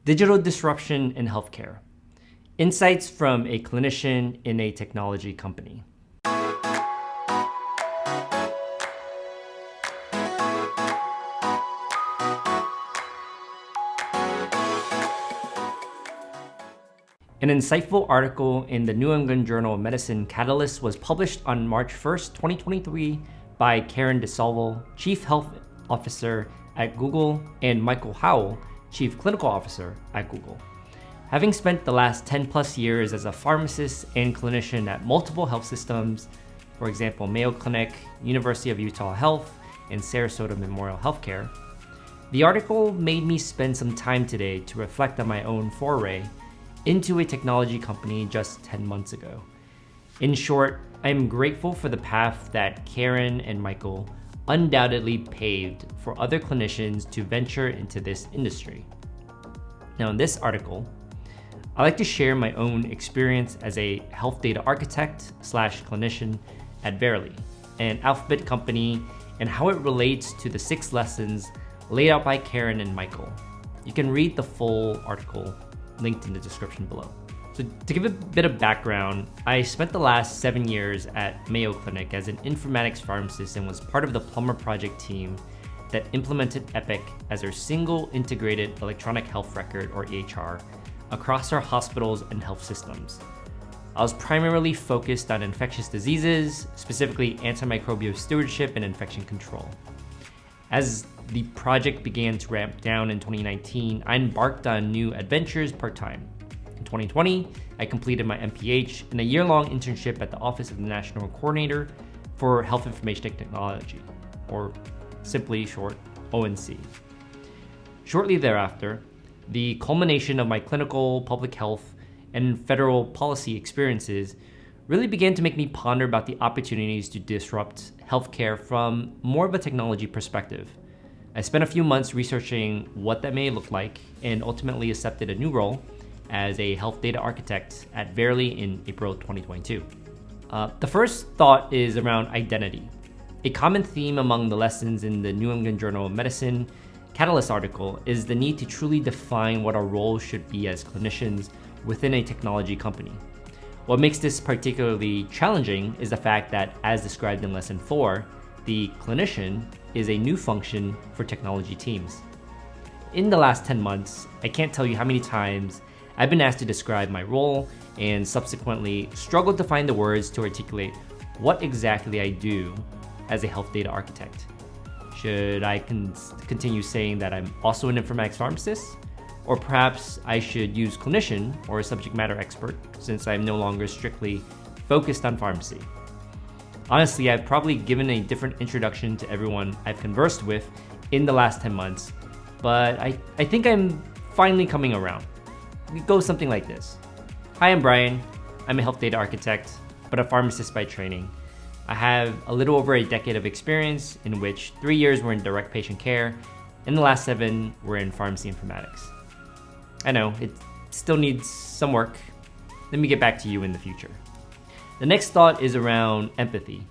Digital disruption in healthcare. Insights from a clinician in a technology company. An insightful article in the New England Journal of Medicine Catalyst was published on March 1st, 2023 by Karen DeSalvo, Chief Health Officer at Google, and Michael Howell, Chief Clinical Officer at Google. Having spent the last 10 plus years as a pharmacist and clinician at multiple health systems, for example, Mayo Clinic, University of Utah Health, and Sarasota Memorial Healthcare, the article made me spend some time today to reflect on my own foray into a technology company just 10 months ago. In short, I am grateful for the path that Karen and Michael undoubtedly paved for other clinicians to venture into this industry. Now, in this article, I like to share my own experience as a health data architect / clinician at Verily, an Alphabet company, and how it relates to the 6 lessons laid out by Karen and Michael. You can read the full article linked in the description below. So to give a bit of background, I spent the last 7 years at Mayo Clinic as an informatics pharmacist and was part of the Plumber project team that implemented Epic as our single integrated electronic health record, or EHR, across our hospitals and health systems. I was primarily focused on infectious diseases, specifically antimicrobial stewardship and infection control. As the project began to ramp down in 2019, I embarked on new adventures part-time. In 2020, I completed my MPH and a year-long internship at the Office of the National Coordinator for Health Information Technology, or simply short, ONC. Shortly thereafter, the culmination of my clinical, public health, and federal policy experiences really began to make me ponder about the opportunities to disrupt healthcare from more of a technology perspective. I spent a few months researching what that may look like and ultimately accepted a new role as a health data architect at Verily in April 2022. The first thought is around identity. A common theme among the lessons in the New England Journal of Medicine Catalyst article is the need to truly define what our role should be as clinicians within a technology company. What makes this particularly challenging is the fact that, as described in Lesson 4, the clinician is a new function for technology teams. In the last 10 months, I can't tell you how many times I've been asked to describe my role and subsequently struggled to find the words to articulate what exactly I do as a health data architect. Should I continue saying that I'm also an informatics pharmacist? Or perhaps I should use clinician or a subject matter expert, since I'm no longer strictly focused on pharmacy. Honestly, I've probably given a different introduction to everyone I've conversed with in the last 10 months, but I think I'm finally coming around. It goes something like this. Hi, I'm Brian. I'm a health data architect, but a pharmacist by training. I have a little over a decade of experience, in which 3 years were in direct patient care, and the last 7 were in pharmacy informatics. I know, it still needs some work. Let me get back to you in the future. The next thought is around empathy.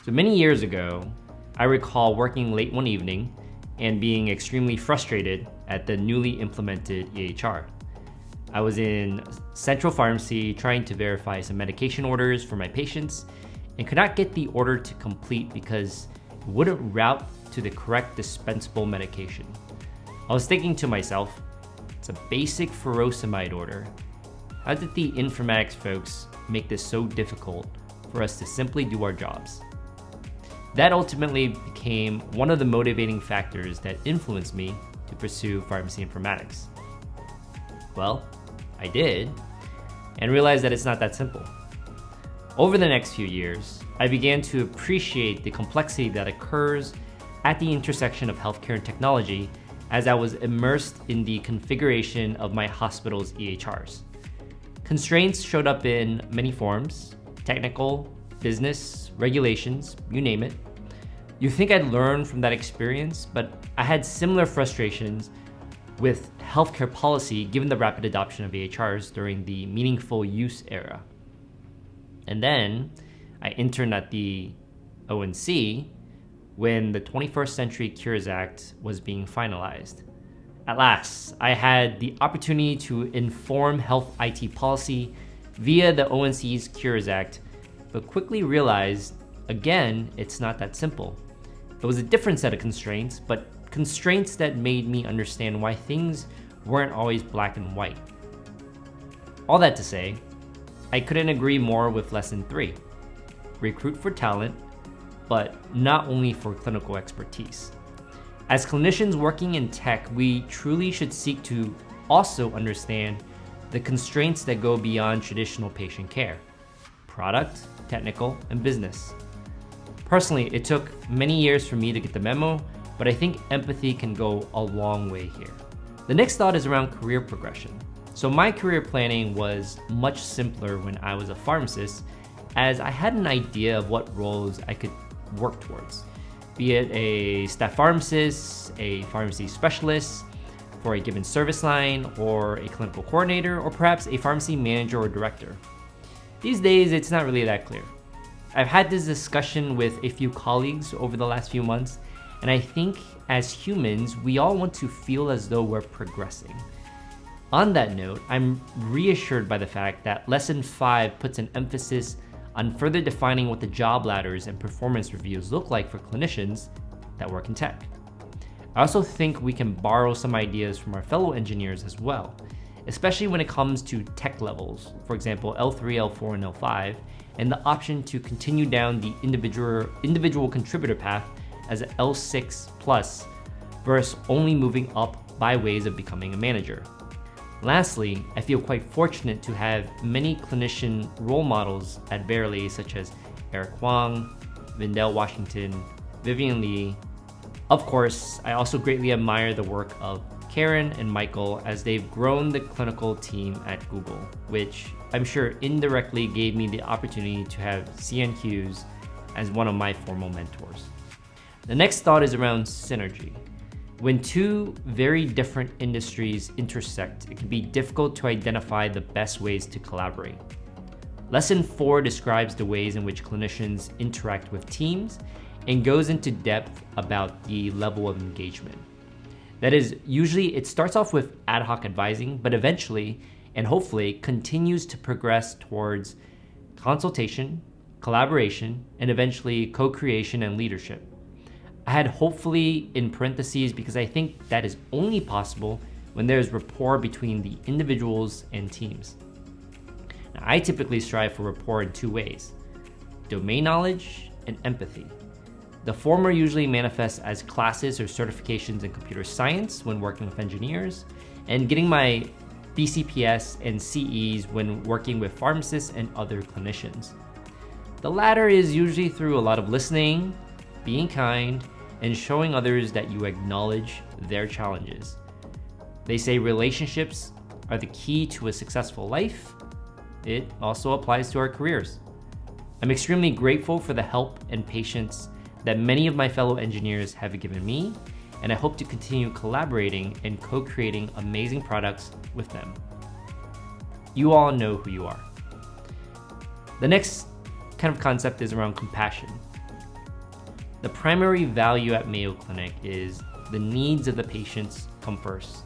So many years ago, I recall working late one evening and being extremely frustrated at the newly implemented EHR. I was in central pharmacy trying to verify some medication orders for my patients and could not get the order to complete because it wouldn't route to the correct dispensable medication. I was thinking to myself, it's a basic furosemide order. How did the informatics folks make this so difficult for us to simply do our jobs? That ultimately became one of the motivating factors that influenced me to pursue pharmacy informatics. Well, I did, and realized that it's not that simple. Over the next few years, I began to appreciate the complexity that occurs at the intersection of healthcare and technology as I was immersed in the configuration of my hospital's EHRs. Constraints showed up in many forms: technical, business, regulations, you name it. You think I'd learn from that experience, but I had similar frustrations with healthcare policy given the rapid adoption of EHRs during the meaningful use era. And then I interned at the ONC when the 21st Century Cures Act was being finalized. At last, I had the opportunity to inform health IT policy via the ONC's Cures Act, but quickly realized, again, it's not that simple. It was a different set of constraints, but constraints that made me understand why things weren't always black and white. All that to say, I couldn't agree more with lesson 3. Recruit for talent, but not only for clinical expertise. As clinicians working in tech, we truly should seek to also understand the constraints that go beyond traditional patient care: product, technical, and business. Personally, it took many years for me to get the memo, but I think empathy can go a long way here. The next thought is around career progression. So my career planning was much simpler when I was a pharmacist, as I had an idea of what roles I could work towards, be it a staff pharmacist, a pharmacy specialist for a given service line, or a clinical coordinator, or perhaps a pharmacy manager or director. These days, it's not really that clear. I've had this discussion with a few colleagues over the last few months, and I think as humans, we all want to feel as though we're progressing. On that note, I'm reassured by the fact that Lesson 5 puts an emphasis on further defining what the job ladders and performance reviews look like for clinicians that work in tech. I also think we can borrow some ideas from our fellow engineers as well, especially when it comes to tech levels, for example, L3, L4, and L5, and the option to continue down the individual contributor path as an L6 plus versus only moving up by ways of becoming a manager. Lastly, I feel quite fortunate to have many clinician role models at Verily, such as Eric Fung, Vindell Washington, Vivian Lee. Of course, I also greatly admire the work of Karen and Michael as they've grown the clinical team at Google, which I'm sure indirectly gave me the opportunity to have CN Hughes as one of my formal mentors. The next thought is around synergy. When two very different industries intersect, it can be difficult to identify the best ways to collaborate. Lesson 4 describes the ways in which clinicians interact with teams and goes into depth about the level of engagement. That is, usually it starts off with ad hoc advising, but eventually, and hopefully, continues to progress towards consultation, collaboration, and eventually co-creation and leadership. I had hopefully in parentheses because I think that is only possible when there's rapport between the individuals and teams. Now, I typically strive for rapport in 2 ways: domain knowledge and empathy. The former usually manifests as classes or certifications in computer science when working with engineers, and getting my BCPS and CEs when working with pharmacists and other clinicians. The latter is usually through a lot of listening, being kind, and showing others that you acknowledge their challenges. They say relationships are the key to a successful life. It also applies to our careers. I'm extremely grateful for the help and patience that many of my fellow engineers have given me, and I hope to continue collaborating and co-creating amazing products with them. You all know who you are. The next kind of concept is around compassion. The primary value at Mayo Clinic is the needs of the patients come first.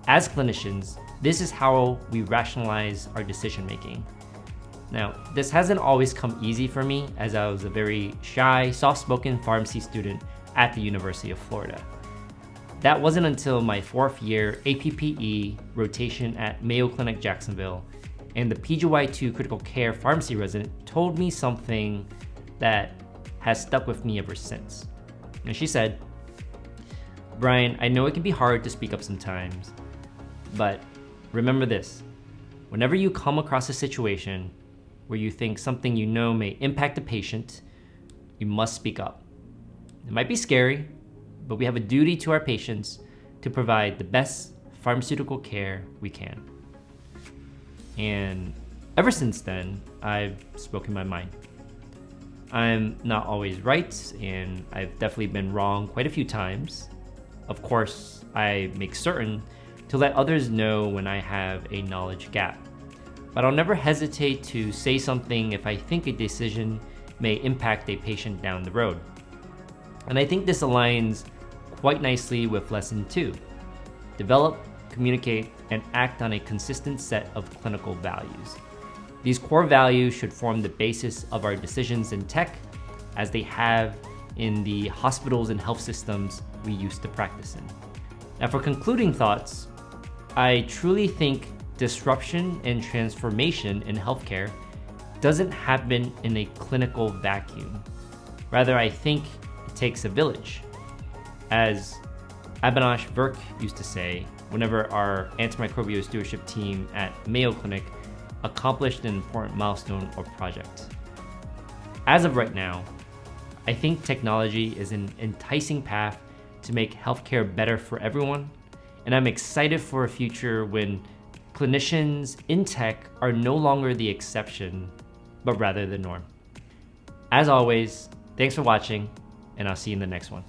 As clinicians, this is how we rationalize our decision making. Now, this hasn't always come easy for me, as I was a very shy, soft-spoken pharmacy student at the University of Florida. That wasn't until my 4th year APPE rotation at Mayo Clinic Jacksonville and the PGY2 critical care pharmacy resident told me something that has stuck with me ever since. And she said, "Brian, I know it can be hard to speak up sometimes, but remember this: whenever you come across a situation where you think something you know may impact a patient, you must speak up. It might be scary, but we have a duty to our patients to provide the best pharmaceutical care we can." And ever since then, I've spoken my mind. I'm not always right, and I've definitely been wrong quite a few times. Of course, I make certain to let others know when I have a knowledge gap. But I'll never hesitate to say something if I think a decision may impact a patient down the road. And I think this aligns quite nicely with lesson 2. develop, communicate, and act on a consistent set of clinical values. These core values should form the basis of our decisions in tech, as they have in the hospitals and health systems we used to practice in. Now, for concluding thoughts, I truly think disruption and transformation in healthcare doesn't happen in a clinical vacuum. Rather, I think it takes a village. As Abhinash Virk used to say, whenever our antimicrobial stewardship team at Mayo Clinic accomplished an important milestone or project. As of right now, I think technology is an enticing path to make healthcare better for everyone, and I'm excited for a future when clinicians in tech are no longer the exception, but rather the norm. As always, thanks for watching, and I'll see you in the next one.